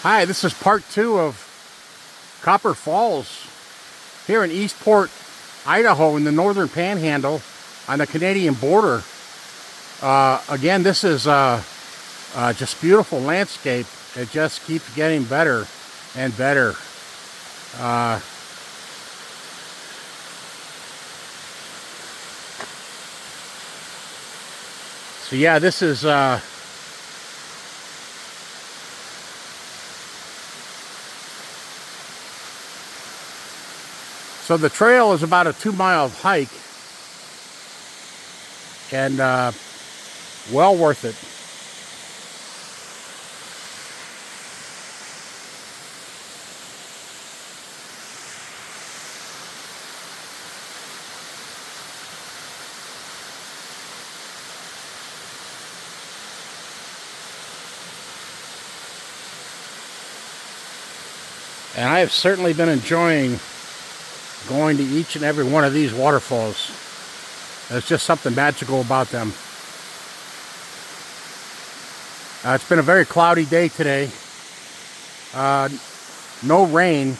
Hi, this is part 2 of Copper Falls here in Eastport, Idaho in the northern panhandle on the Canadian border. Again, this is just beautiful landscape. It just keeps getting better and better. So yeah, this is so the trail is about a 2-mile hike, and well worth it. And I have certainly been enjoying going to each and every one of these waterfalls. There's just something magical about them. It's been a very cloudy day today. No rain,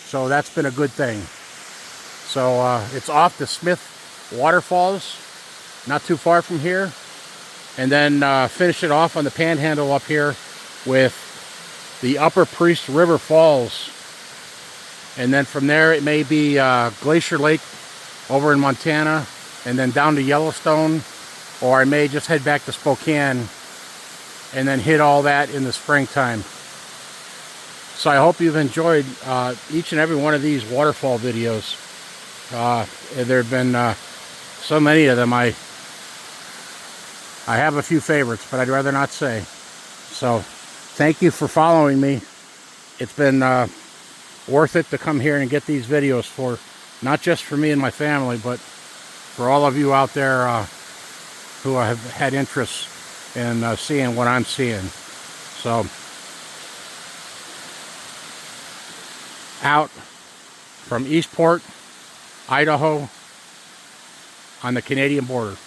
so that's been a good thing. So it's off to Smith Waterfalls, not too far from here, and then finish it off on the panhandle up here with the Upper Priest River Falls. And then from there it may be Glacier Lake over in Montana, and then down to Yellowstone, or I may just head back to Spokane and then hit all that in the springtime. So I hope you've enjoyed each and every one of these waterfall videos. There have been so many of them. I have a few favorites, but I'd rather not say. So thank you for following me. It's been worth it to come here and get these videos, for not just for me and my family, but for all of you out there who have had interest in seeing what I'm seeing. So, out from Eastport, Idaho, on the Canadian border.